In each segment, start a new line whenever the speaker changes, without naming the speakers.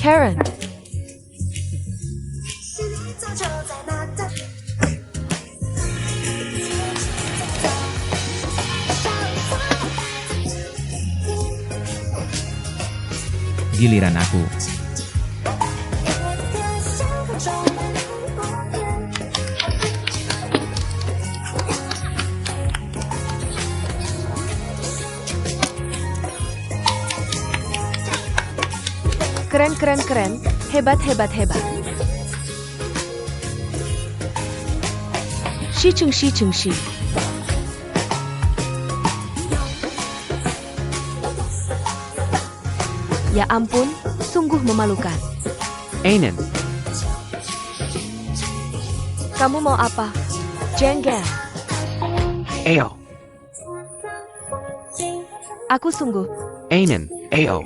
Karen,
Giliran aku.
keren, keren, keren, hebat, hebat, hebat. Shi Cheng Shi Cheng Shi. Ya ampun, sungguh memalukan.
Ainen.
Kamu mau apa? Jengger.
Ao.
Aku sungguh.
Ainen. Ao.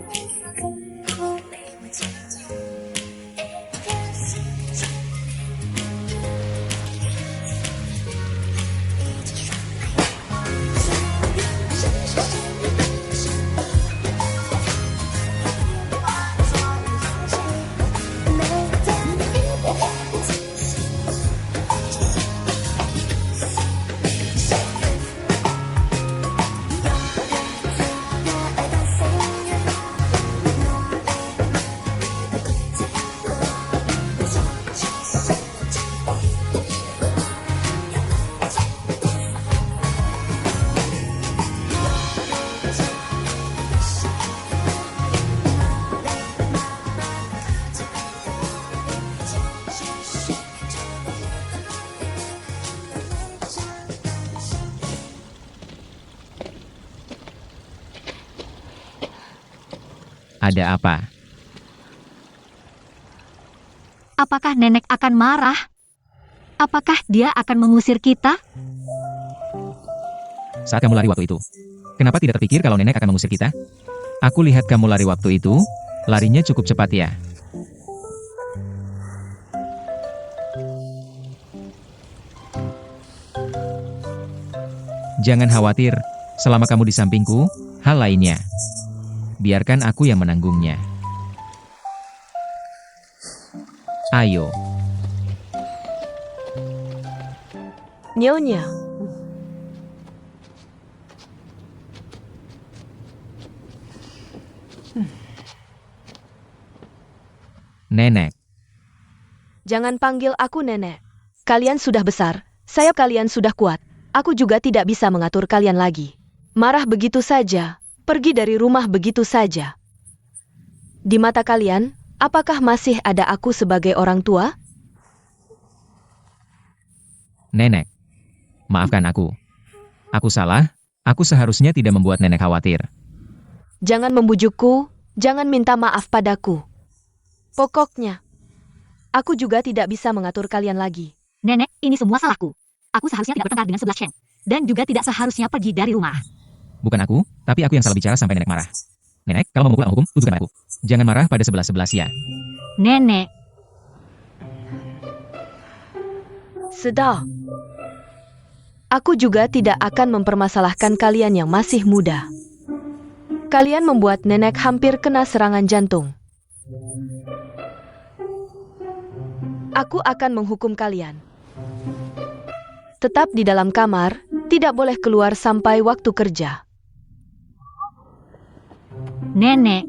Ada apa?
Apakah nenek akan marah? Apakah dia akan mengusir kita?
Saat kamu lari waktu itu, kenapa tidak terpikir kalau nenek akan mengusir kita? Aku lihat kamu lari waktu itu, larinya cukup cepat ya. Jangan khawatir, selama kamu di sampingku, hal lainnya biarkan aku yang menanggungnya. Ayo.
Nyonya.
Nenek.
Jangan panggil aku nenek. Kalian sudah besar, sayap kalian sudah kuat. Aku juga tidak bisa mengatur kalian lagi. Marah begitu saja, pergi dari rumah begitu saja. Di mata kalian, apakah masih ada aku sebagai orang tua?
Nenek. Maafkan aku. Aku salah, aku seharusnya tidak membuat nenek khawatir.
Jangan membujukku, jangan minta maaf padaku. Pokoknya, aku juga tidak bisa mengatur kalian lagi.
Nenek, ini semua salahku. Aku seharusnya tidak bertengkar dengan 11 Chen. Dan juga tidak seharusnya pergi dari rumah.
Bukan aku, tapi aku yang salah bicara sampai nenek marah. Nenek, kalau mau memukul hukum, tuduhkan aku. Jangan marah pada 11-11 ya.
Nenek,
Sudah. Aku juga tidak akan mempermasalahkan kalian yang masih muda. Kalian membuat nenek hampir kena serangan jantung. Aku akan menghukum kalian. Tetap di dalam kamar, tidak boleh keluar sampai waktu kerja.
nenek,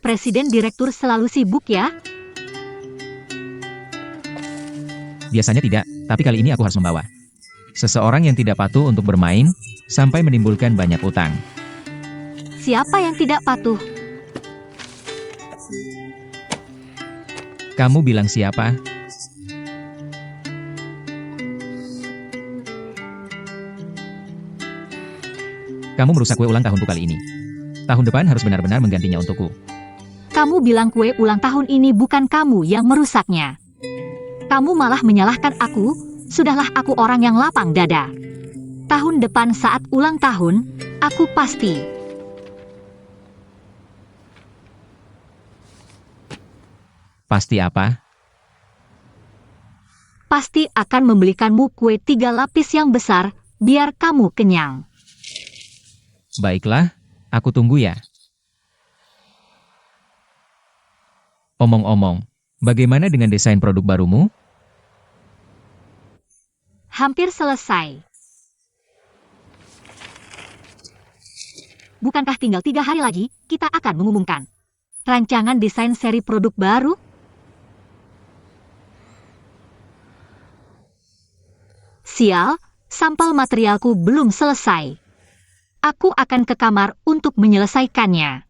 Presiden Direktur selalu sibuk ya?
Biasanya tidak, tapi kali ini aku harus membawa. Seseorang yang tidak patuh untuk bermain, sampai menimbulkan banyak utang.
Siapa yang tidak patuh?
Kamu bilang siapa? Kamu merusak kue ulang tahunku kali ini. Tahun depan harus benar-benar menggantinya untukku.
Kamu bilang kue ulang tahun ini bukan kamu yang merusaknya. Kamu malah menyalahkan aku, sudahlah aku orang yang lapang dada. Tahun depan saat ulang tahun, aku pasti
Apa?
akan membelikanmu kue 3 lapis yang besar, biar kamu kenyang.
Baiklah, aku tunggu ya. Omong-omong, bagaimana dengan desain produk barumu?
Hampir selesai. Bukankah tinggal 3 hari lagi, kita akan mengumumkan rancangan desain seri produk baru? Sial, sampel materialku belum selesai. Aku akan ke kamar untuk menyelesaikannya.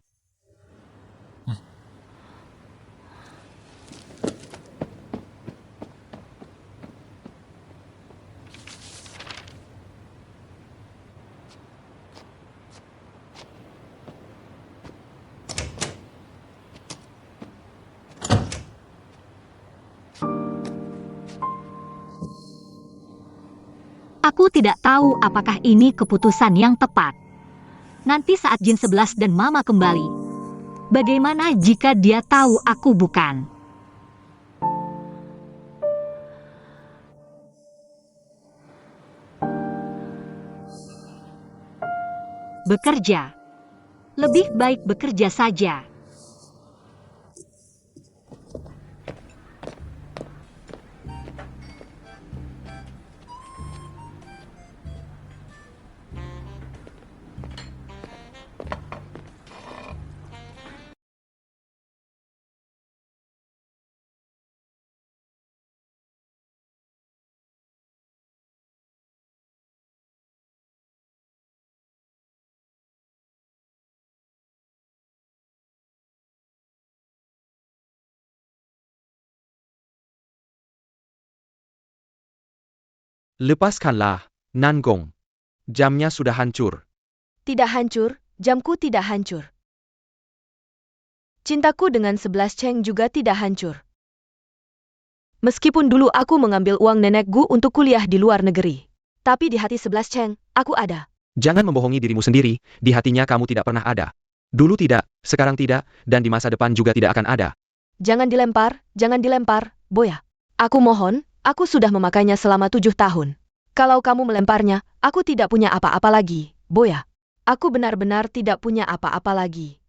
Aku tidak tahu apakah ini keputusan yang tepat. Nanti saat Jin 11 dan Mama kembali, bagaimana jika dia tahu aku bukan? Bekerja. Lebih baik bekerja saja.
Lepaskanlah, Nangong. Jamnya sudah hancur.
Tidak hancur, jamku tidak hancur. Cintaku dengan 11 Cheng juga tidak hancur. Meskipun dulu aku mengambil uang nenekku untuk kuliah di luar negeri. Tapi di hati 11 Cheng, aku ada.
Jangan membohongi dirimu sendiri, di hatinya kamu tidak pernah ada. Dulu tidak, sekarang tidak, dan di masa depan juga tidak akan ada.
Jangan dilempar, Boya. Aku mohon, aku sudah memakainya selama 7 tahun. Kalau kamu melemparnya, aku tidak punya apa-apa lagi, Boya. Aku benar-benar tidak punya apa-apa lagi.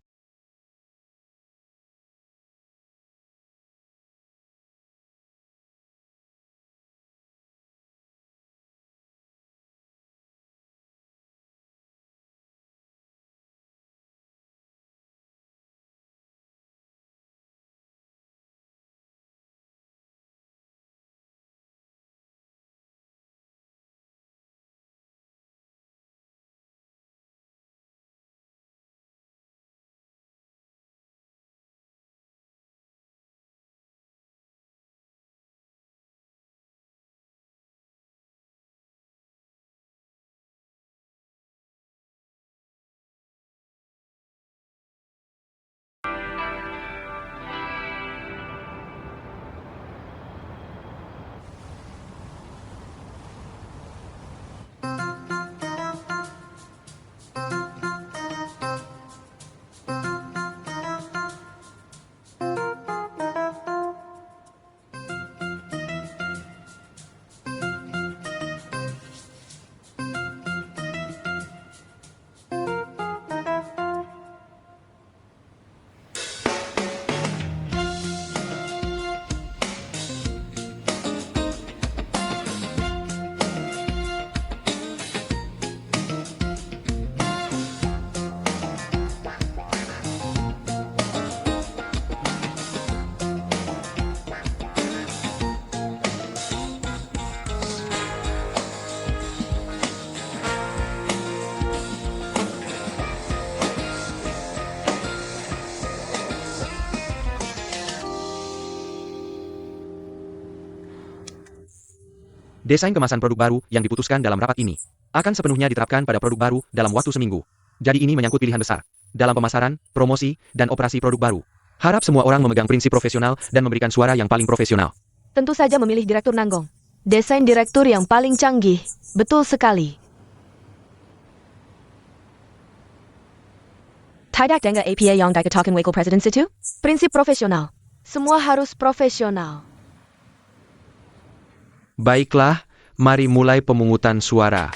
Desain kemasan produk baru yang diputuskan dalam rapat ini akan sepenuhnya diterapkan pada produk baru dalam waktu seminggu. Jadi ini menyangkut pilihan besar dalam pemasaran, promosi, dan operasi produk baru. Harap semua orang memegang prinsip profesional dan memberikan suara yang paling profesional.
Tentu saja memilih Direktur Nanggong. Desain direktur yang paling canggih, betul sekali. Tidak dengan APA yang dikatakan wakil presiden situ? Prinsip profesional. Semua harus profesional.
Baiklah, mari mulai pemungutan suara.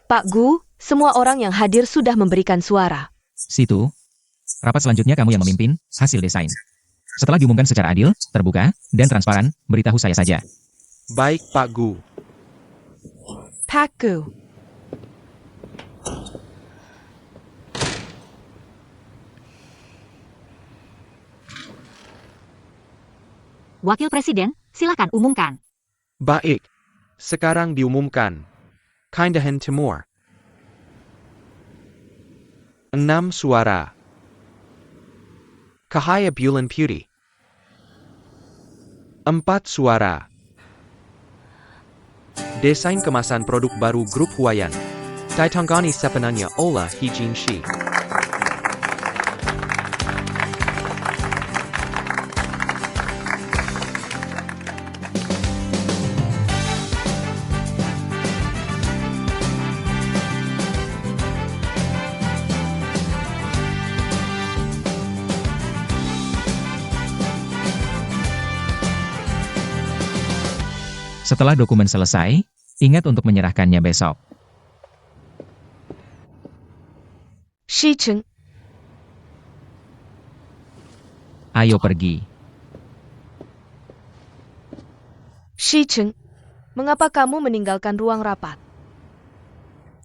Pak Gu, semua orang yang hadir sudah memberikan suara.
Situ. Rapat selanjutnya kamu yang memimpin hasil desain. Setelah diumumkan secara adil, terbuka, dan transparan, beritahu saya saja.
Baik, Pak Gu.
Pak Gu.
Wakil Presiden, silakan umumkan.
Baik. Sekarang diumumkan. Kindahan Timur. 6 suara. Cahaya Bulan Putih. 4 suara. Desain kemasan produk baru grup Huayan. Ditanggani sepenuhnya oleh Hijin Shi.
Setelah dokumen selesai, ingat untuk menyerahkannya besok.
Shi Cheng.
Ayo pergi.
Shi Cheng. Mengapa kamu meninggalkan ruang rapat?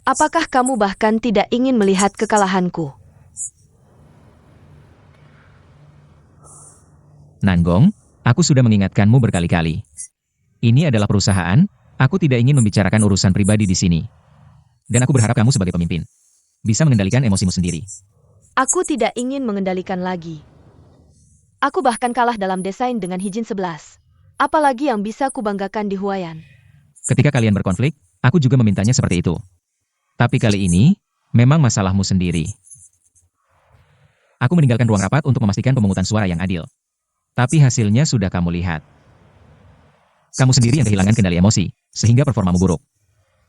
Apakah kamu bahkan tidak ingin melihat kekalahanku?
Nanggong, aku sudah mengingatkanmu berkali-kali. Ini adalah perusahaan, aku tidak ingin membicarakan urusan pribadi di sini. Dan aku berharap kamu sebagai pemimpin bisa mengendalikan emosimu sendiri.
Aku tidak ingin mengendalikan lagi. Aku bahkan kalah dalam desain dengan Hijin 11. Apalagi yang bisa kubanggakan di Huayan.
Ketika kalian berkonflik, aku juga memintanya seperti itu. Tapi kali ini, memang masalahmu sendiri. Aku meninggalkan ruang rapat untuk memastikan pemungutan suara yang adil. Tapi hasilnya sudah kamu lihat. Kamu sendiri yang kehilangan kendali emosi, sehingga performamu buruk.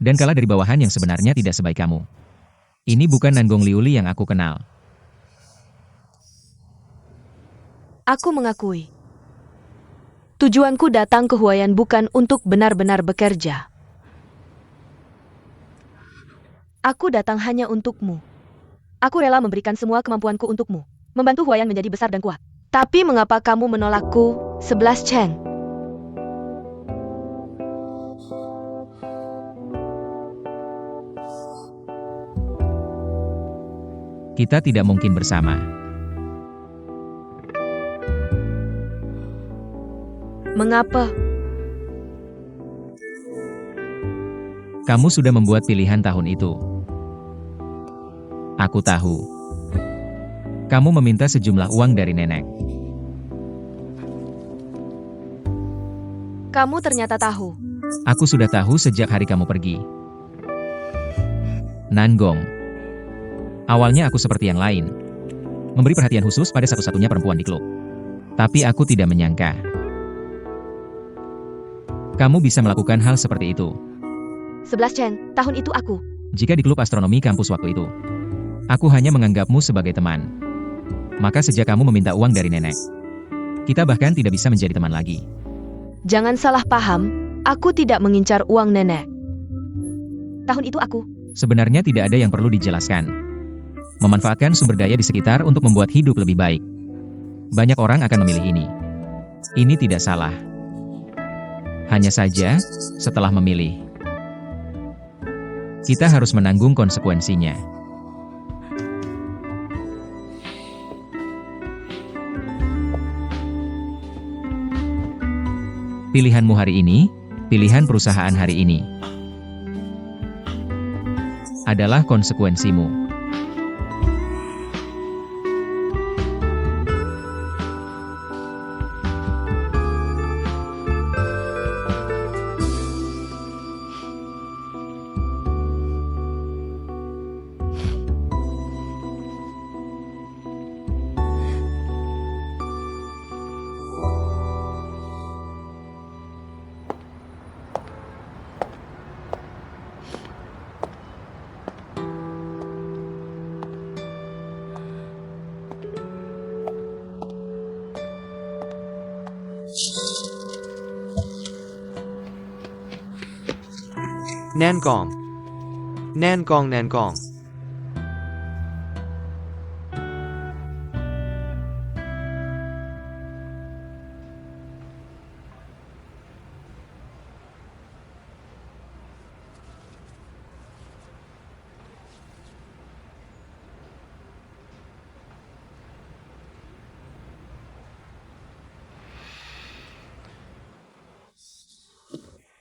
Dan kalah dari bawahan yang sebenarnya tidak sebaik kamu. Ini bukan Nanggong Liuli yang aku kenal.
Aku mengakui. Tujuanku datang ke Huayan bukan untuk benar-benar bekerja. Aku datang hanya untukmu. Aku rela memberikan semua kemampuanku untukmu, membantu Huayan menjadi besar dan kuat. Tapi mengapa kamu menolakku, 11 Cheng?
Kita tidak mungkin bersama.
Mengapa?
Kamu sudah membuat pilihan tahun itu. Aku tahu. Kamu meminta sejumlah uang dari nenek.
Kamu ternyata tahu.
Aku sudah tahu sejak hari kamu pergi. Nanggong. Awalnya aku seperti yang lain. Memberi perhatian khusus pada satu-satunya perempuan di klub. Tapi aku tidak menyangka. Kamu bisa melakukan hal seperti itu.
11 Cheng, tahun itu aku.
Jika di klub astronomi kampus waktu itu, aku hanya menganggapmu sebagai teman. Maka sejak kamu meminta uang dari nenek, kita bahkan tidak bisa menjadi teman lagi.
Jangan salah paham, aku tidak mengincar uang nenek. Tahun itu aku.
Sebenarnya tidak ada yang perlu dijelaskan. Memanfaatkan sumber daya di sekitar untuk membuat hidup lebih baik. Banyak orang akan memilih ini. Ini tidak salah. Hanya saja, setelah memilih, kita harus menanggung konsekuensinya. Pilihanmu hari ini, pilihan perusahaan hari ini, adalah konsekuensimu.
Nankong. Nankong, Nankong.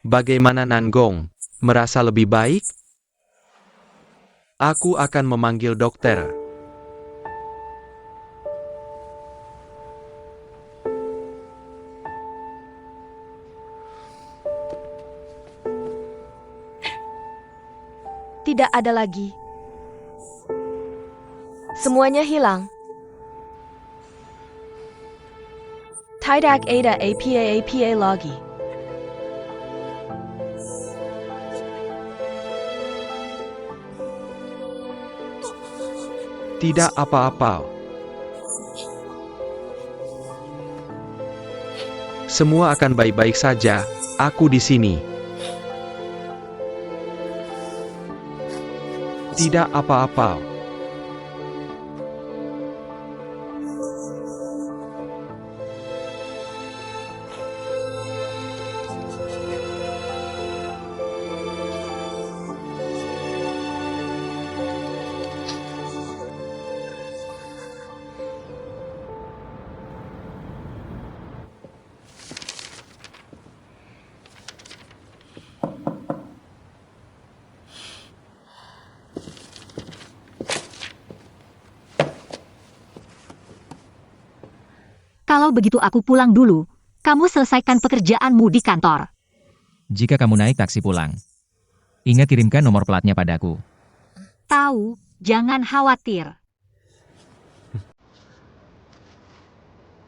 Bagaimana Nangong? Merasa lebih baik? Aku akan memanggil dokter.
Tidak ada lagi. Semuanya hilang. Tidak ada apa-apa lagi.
Tidak apa-apa. Semua akan baik-baik saja. Aku di sini. Tidak apa-apa.
Kalau begitu aku pulang dulu. Kamu selesaikan pekerjaanmu di kantor.
Jika kamu naik taksi pulang, ingat kirimkan nomor platnya padaku.
Tahu, jangan khawatir.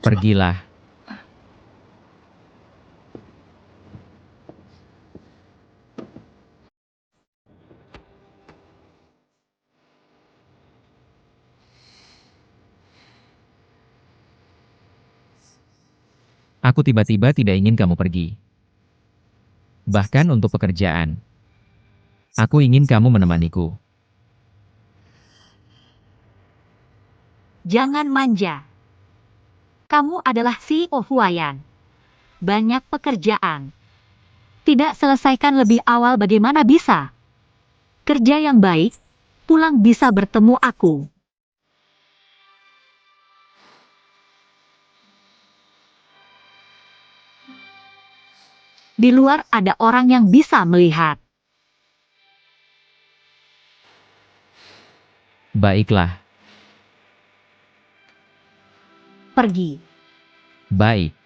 Pergilah. Aku tiba-tiba tidak ingin kamu pergi. Bahkan untuk pekerjaan. Aku ingin kamu menemaniku.
Jangan manja. Kamu adalah CEO Huayan. Banyak pekerjaan. Tidak selesaikan lebih awal bagaimana bisa? Kerja yang baik, pulang bisa bertemu aku. Di luar ada orang yang bisa melihat.
Baiklah.
Pergi.
Baik.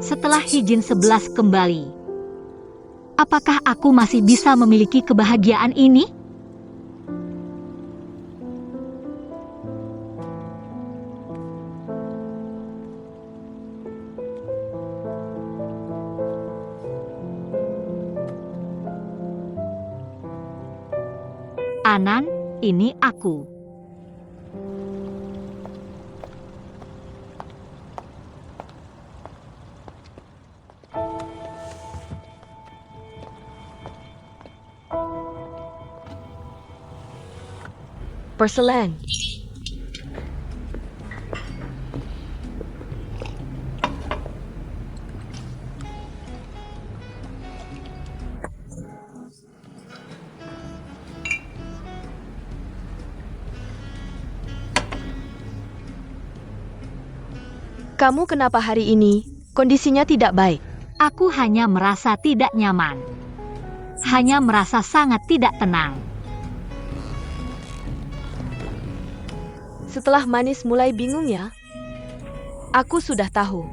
Setelah Hijin 11 kembali, apakah aku masih bisa memiliki kebahagiaan ini? Anan, ini aku.
Porcelain. Kamu kenapa hari ini? Kondisinya tidak baik.
Aku hanya merasa tidak nyaman. Hanya merasa sangat tidak tenang.
Setelah Manis mulai bingung ya? Aku sudah tahu.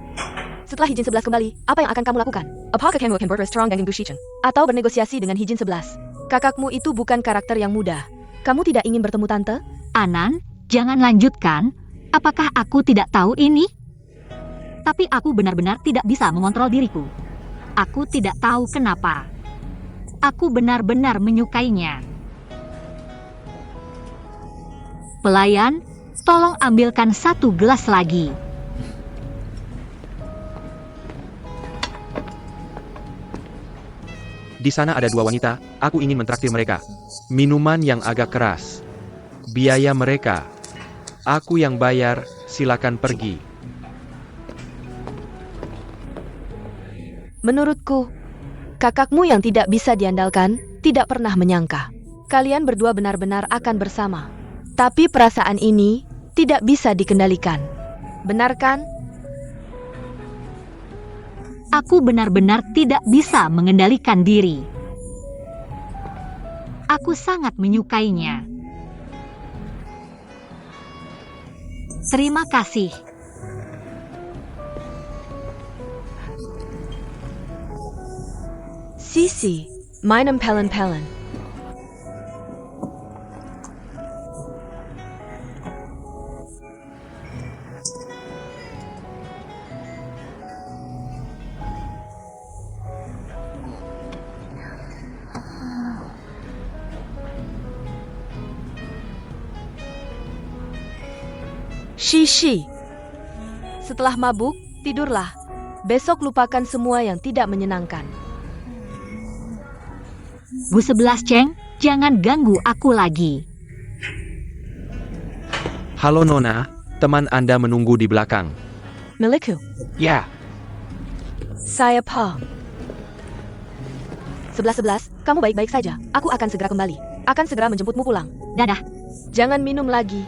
Setelah Hijin 11 kembali, apa yang akan kamu lakukan? Apakah kamu akan berstrong dengan Gushichen? Atau bernegosiasi dengan Hijin 11? Kakakmu itu bukan karakter yang mudah. Kamu tidak ingin bertemu tante?
Anan, jangan lanjutkan. Apakah aku tidak tahu ini? Tapi aku benar-benar tidak bisa mengontrol diriku. Aku tidak tahu kenapa. Aku benar-benar menyukainya. Pelayan, tolong ambilkan 1 gelas lagi.
Di sana ada 2 wanita, aku ingin mentraktir mereka. Minuman yang agak keras. Biaya mereka. Aku yang bayar, silakan pergi.
Menurutku, kakakmu yang tidak bisa diandalkan, tidak pernah menyangka. Kalian berdua benar-benar akan bersama. Tapi perasaan ini tidak bisa dikendalikan. Benar kan?
Aku benar-benar tidak bisa mengendalikan diri. Aku sangat menyukainya. Terima kasih.
Sisi, meinem pelen-pelen. Shishi. Setelah mabuk, tidurlah. Besok lupakan semua yang tidak menyenangkan.
Bu 11 Cheng, jangan ganggu aku lagi.
Halo Nona, teman Anda menunggu di belakang.
Milikku,
Ya,
saya Pa. 11-11, kamu baik-baik saja. Aku akan segera kembali. Akan segera menjemputmu pulang.
Dadah.
Jangan minum lagi.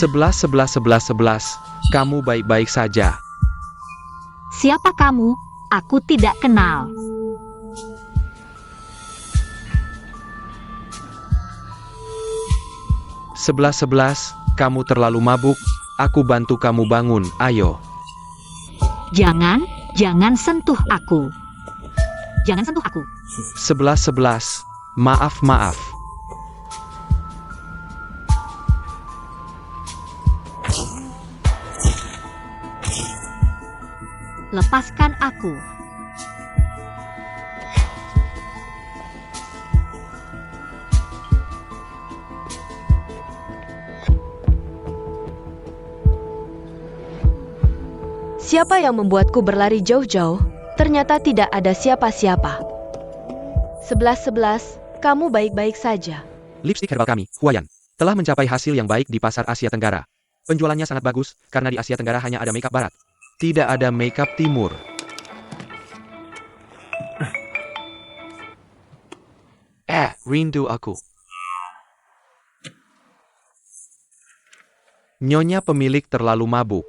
Sebelas, 11, kamu baik-baik saja.
Siapa kamu? Aku tidak kenal.
Sebelas, kamu terlalu mabuk, aku bantu kamu bangun, ayo.
Jangan sentuh aku. Jangan sentuh aku.
11, maaf.
Lepaskan aku.
Siapa yang membuatku berlari jauh-jauh? Ternyata tidak ada siapa-siapa. 11-11, kamu baik-baik saja.
Lipstik herbal kami, Huayan, telah mencapai hasil yang baik di pasar Asia Tenggara. Penjualannya sangat bagus, karena di Asia Tenggara hanya ada makeup barat. Tidak ada makeup timur. Rindu aku. Nyonya pemilik terlalu mabuk.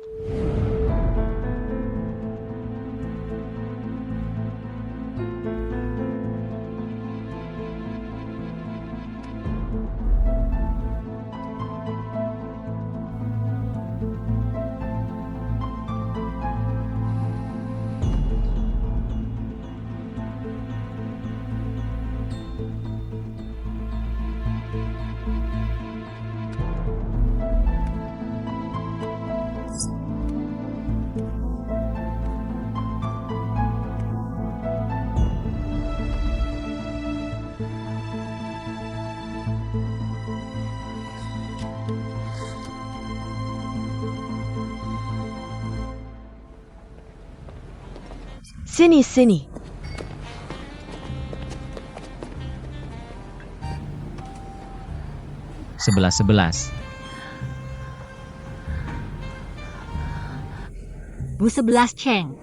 Sini.
11-11.
Bu 11 Cheng.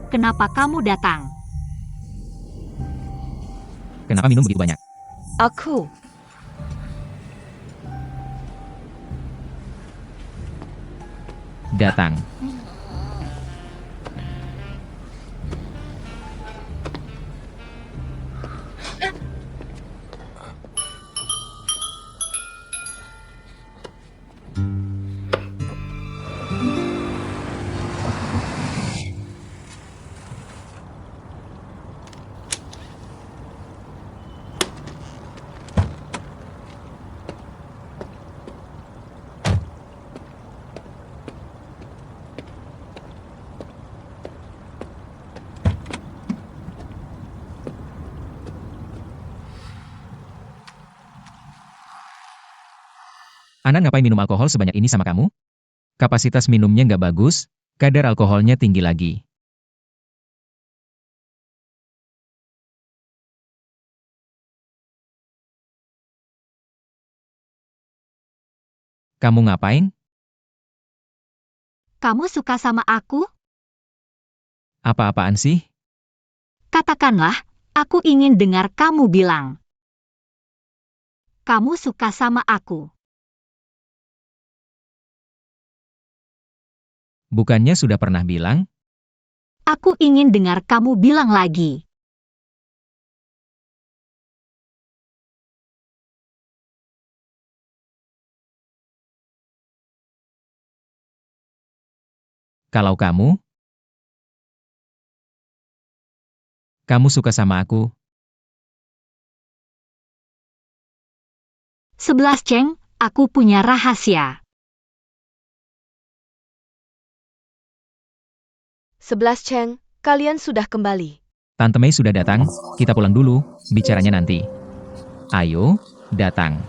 Kenapa kamu datang?
Kenapa minum begitu banyak?
Aku.
Datang. Anan ngapain minum alkohol sebanyak ini sama kamu? Kapasitas minumnya nggak bagus, kadar alkoholnya tinggi lagi. Kamu ngapain?
Kamu suka sama aku?
Apa-apaan sih?
Katakanlah, aku ingin dengar kamu bilang. Kamu suka sama aku.
Bukannya sudah pernah bilang?
Aku ingin dengar kamu bilang lagi.
Kalau kamu suka sama aku,
11 Cheng, aku punya rahasia.
11 Cheng, kalian sudah kembali.
Tante Mei sudah datang, kita pulang dulu, bicaranya nanti. Ayo, datang.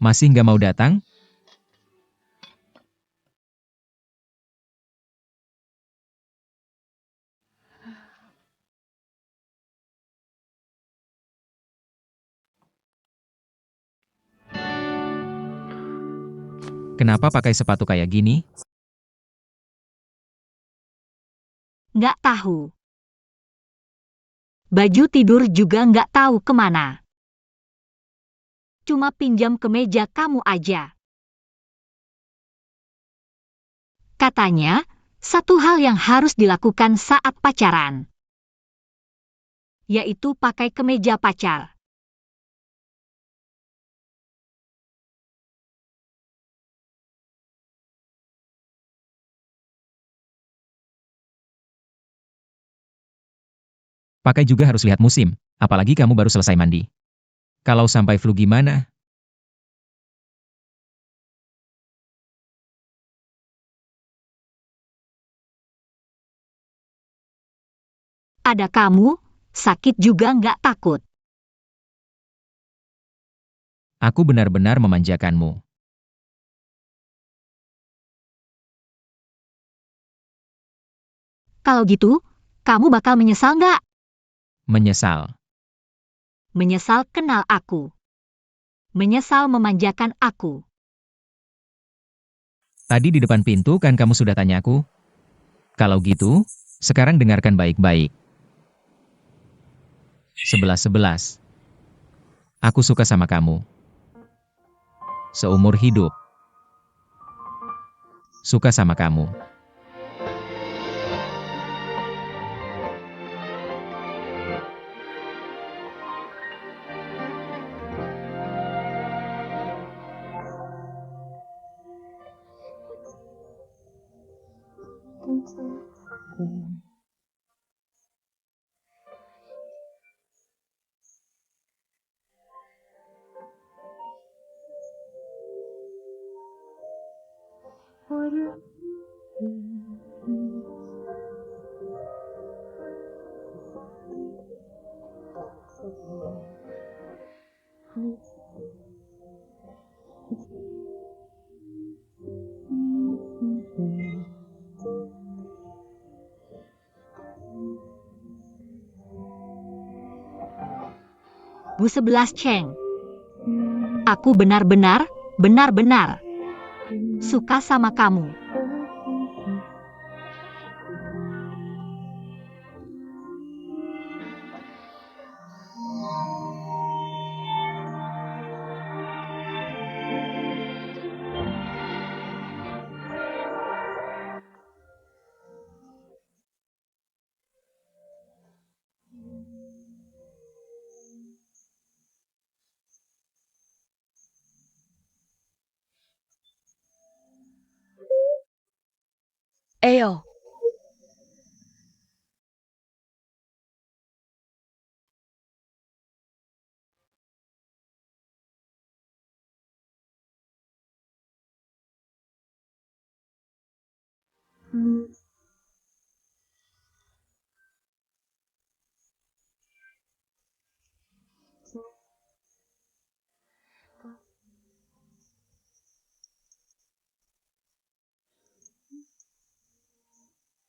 Masih nggak mau datang? Kenapa pakai sepatu kayak gini?
Nggak tahu. Baju tidur juga nggak tahu kemana. Cuma pinjam ke meja kamu aja. Katanya, satu hal yang harus dilakukan saat pacaran, yaitu pakai kemeja pacar.
Pakai juga harus lihat musim, apalagi kamu baru selesai mandi. Kalau sampai flu gimana?
Ada kamu, sakit juga nggak takut.
Aku benar-benar memanjakanmu.
Kalau gitu, kamu bakal menyesal nggak?
Menyesal.
Menyesal kenal aku. Menyesal memanjakan aku.
Tadi di depan pintu kan kamu sudah tanyaku? Kalau gitu, sekarang dengarkan baik-baik. 11-11. Aku suka sama kamu. Seumur hidup. Suka sama kamu.
Bu 11 Cheng. Aku benar-benar suka sama kamu.
Ayo.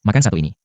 Makan satu ini.